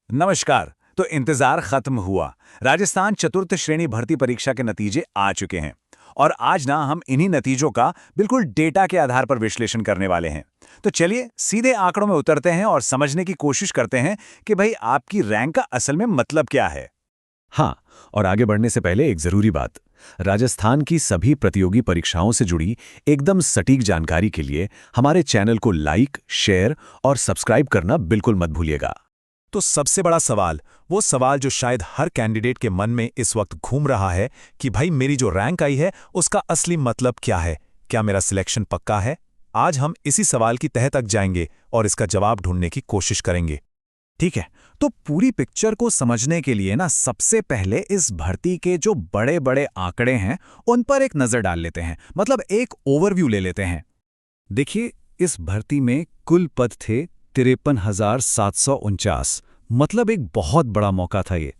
नमस्कार। तो इंतजार खत्म हुआ। राजस्थान चतुर्थ श्रेणी भर्ती परीक्षा के नतीजे आ चुके हैं और आज ना हम इन्हीं नतीजों का बिल्कुल डेटा के आधार पर विश्लेषण करने वाले हैं। तो चलिए सीधे आंकड़ों में उतरते हैं और समझने की कोशिश करते हैं कि भाई आपकी रैंक का असल में मतलब क्या है। हाँ, और आगे बढ़ने से पहले एक जरूरी बात। राजस्थान की सभी प्रतियोगी परीक्षाओं से जुड़ी एकदम सटीक जानकारी के लिए हमारे चैनल को लाइक, शेयर और सब्सक्राइब करना बिल्कुल मत भूलिएगा। तो सबसे बड़ा सवाल, वो सवाल जो शायद हर कैंडिडेट के मन में इस वक्त घूम रहा है कि भाई मेरी जो रैंक आई है उसका असली मतलब क्या है, क्या मेरा सिलेक्शन पक्का है? आज हम इसी सवाल की तह तक जाएंगे और इसका जवाब ढूंढने की कोशिश करेंगे। ठीक है, तो पूरी पिक्चर को समझने के लिए ना सबसे पहले इस भर्ती के जो बड़े बड़े आंकड़े हैं उन पर एक नजर डाल लेते हैं, मतलब एक ओवरव्यू ले लेते हैं। देखिए, इस भर्ती में कुल पद थे 53,749, मतलब एक बहुत बड़ा मौका था ये।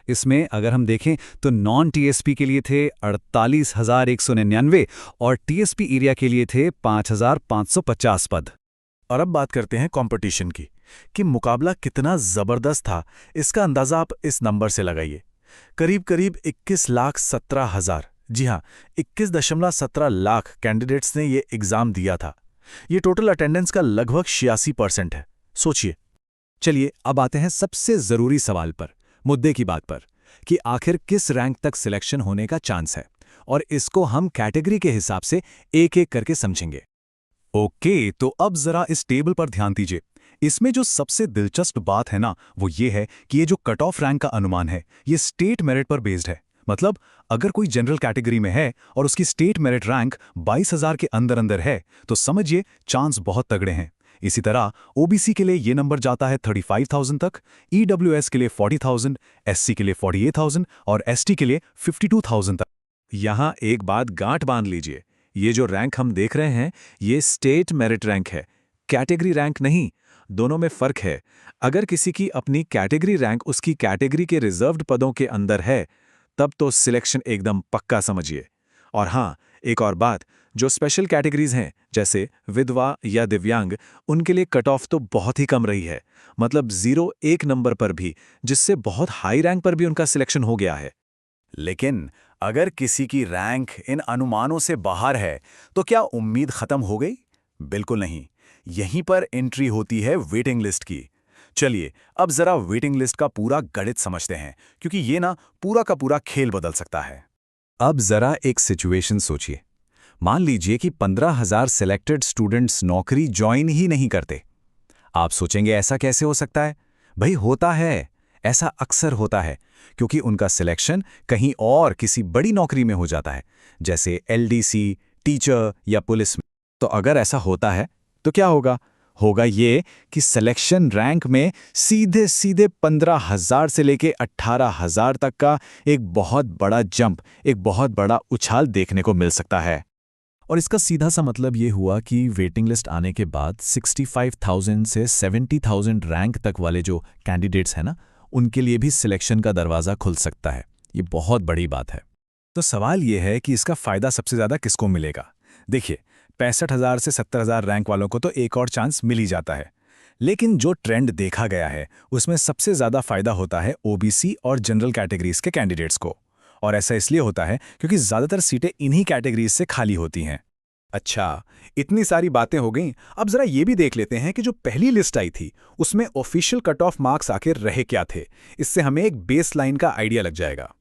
इसमें अगर हम देखें तो नॉन टीएसपी के लिए थे 48,199 और टीएसपी एरिया के लिए थे 5,550 पद। और अब बात करते हैं कंपटीशन की, कि मुकाबला कितना जबरदस्त था। इसका अंदाजा आप इस नंबर से लगाइए, करीब करीब 21,17,000, जी हाँ, 21.17 लाख कैंडिडेट्स ने ये एग्जाम दिया था। ये टोटल अटेंडेंस का लगभग 86% है। सोचिए। चलिए अब आते हैं सबसे जरूरी सवाल पर, मुद्दे की बात पर, कि आखिर किस रैंक तक सिलेक्शन होने का चांस है, और इसको हम कैटेगरी के हिसाब से एक एक करके समझेंगे। ओके, तो अब जरा इस टेबल पर ध्यान दीजिए। इसमें जो सबसे दिलचस्प बात है ना, वो ये है कि ये जो कट ऑफ रैंक का अनुमान है, ये स्टेट मेरिट पर बेस्ड है। मतलब अगर कोई जनरल कैटेगरी में है और उसकी स्टेट मेरिट रैंक 22,000 के अंदर अंदर है, तो समझिए चांस बहुत तगड़े हैं। इसी तरह ओबीसी के लिए ये नंबर जाता है 35,000 तक, ईडब्ल्यूएस के लिए 40,000, एससी के लिए 48,000 और एसटी के लिए 52,000 तक। यहाँ एक बात गांठ बांध लीजिए, ये जो रैंक हम देख रहे हैं, ये स्टेट मेरिट रैंक है, कैटेगरी रैंक नहीं। दोनों में फर्क है। अगर किसी की अपनी कैटेगरी रैंक उसकी कैटेगरी के रिजर्व्ड पदों के अंदर है, तब तो सिलेक्शन एकदम पक्का समझिए। और हाँ, एक और बात, जो स्पेशल कैटेगरीज हैं जैसे विधवा या दिव्यांग, उनके लिए कट ऑफ तो बहुत ही कम रही है, मतलब 0-1 नंबर पर भी, जिससे बहुत हाई रैंक पर भी उनका सिलेक्शन हो गया है। लेकिन अगर किसी की रैंक इन अनुमानों से बाहर है, तो क्या उम्मीद खत्म हो गई? बिल्कुल नहीं। यहीं पर एंट्री होती है वेटिंग लिस्ट की। चलिए अब जरा वेटिंग लिस्ट का पूरा गणित समझते हैं, क्योंकि ये ना पूरा का पूरा खेल बदल सकता है। अब जरा एक सिचुएशन सोचिए। मान लीजिए कि 15,000 सिलेक्टेड स्टूडेंट्स नौकरी ज्वाइन ही नहीं करते। आप सोचेंगे ऐसा कैसे हो सकता है? भाई होता है, ऐसा अक्सर होता है, क्योंकि उनका सिलेक्शन कहीं और किसी बड़ी नौकरी में हो जाता है, जैसे एलडीसी, टीचर या पुलिस में। तो अगर ऐसा होता है तो क्या होगा? होगा ये कि सिलेक्शन रैंक में सीधे सीधे 15,000 से लेके 18,000 तक का एक बहुत बड़ा जंप, एक बहुत बड़ा उछाल देखने को मिल सकता है। और इसका सीधा सा मतलब ये हुआ कि वेटिंग लिस्ट आने के बाद 65,000 से 70,000 रैंक तक वाले जो कैंडिडेट्स हैं ना, उनके लिए भी सिलेक्शन का दरवाज़ा खुल सकता है। ये बहुत बड़ी बात है। तो सवाल ये है कि इसका फ़ायदा सबसे ज़्यादा किसको मिलेगा? देखिए, 65,000 से 70,000 रैंक वालों को तो एक और चांस मिल ही जाता है। लेकिन जो ट्रेंड देखा गया है, उसमें सबसे ज़्यादा फ़ायदा होता है ओबीसी और जनरल कैटेगरीज के कैंडिडेट्स को। और ऐसा इसलिए होता है क्योंकि ज़्यादातर सीटें इन्हीं कैटेगरीज से खाली होती हैं। अच्छा, इतनी सारी बातें हो गईं, अब जरा ये भी देख लेते हैं कि जो पहली लिस्ट आई थी, उसमें ऑफिशियल कट ऑफ मार्क्स आखिर रहे क्या थे। इससे हमें एक बेस लाइन का आइडिया लग जाएगा।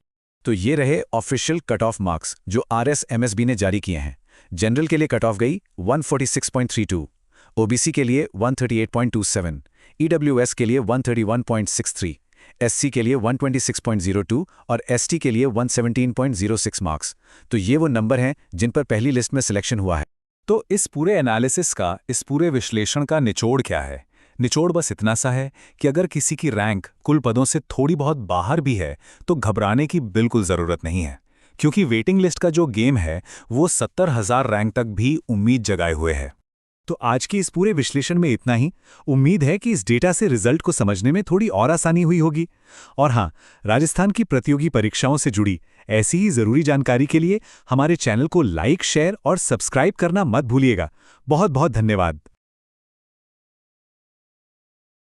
तो ये रहे ऑफिशियल कट ऑफ मार्क्स जो आरएसएमएसबी ने जारी किए हैं। जनरल के लिए कट ऑफ गई 146.32, ओबीसी के लिए 138.27, ईडब्ल्यूएस के लिए 131.63, एससी के लिए 126.02 और एसटी के लिए 117.06 मार्क्स। तो ये वो नंबर हैं जिन पर पहली लिस्ट में सिलेक्शन हुआ है। तो इस पूरे एनालिसिस का, इस पूरे विश्लेषण का निचोड़ क्या है? निचोड़ बस इतना सा है कि अगर किसी की रैंक कुल पदों से थोड़ी बहुत बाहर भी है, तो घबराने की बिल्कुल ज़रूरत नहीं है, क्योंकि वेटिंग लिस्ट का जो गेम है वो 70,000 रैंक तक भी उम्मीद जगाए हुए है। तो आज की इस पूरे विश्लेषण में इतना ही। उम्मीद है कि इस डेटा से रिजल्ट को समझने में थोड़ी और आसानी हुई होगी। और हाँ, राजस्थान की प्रतियोगी परीक्षाओं से जुड़ी ऐसी ही ज़रूरी जानकारी के लिए हमारे चैनल को लाइक, शेयर और सब्सक्राइब करना मत भूलिएगा। बहुत बहुत धन्यवाद।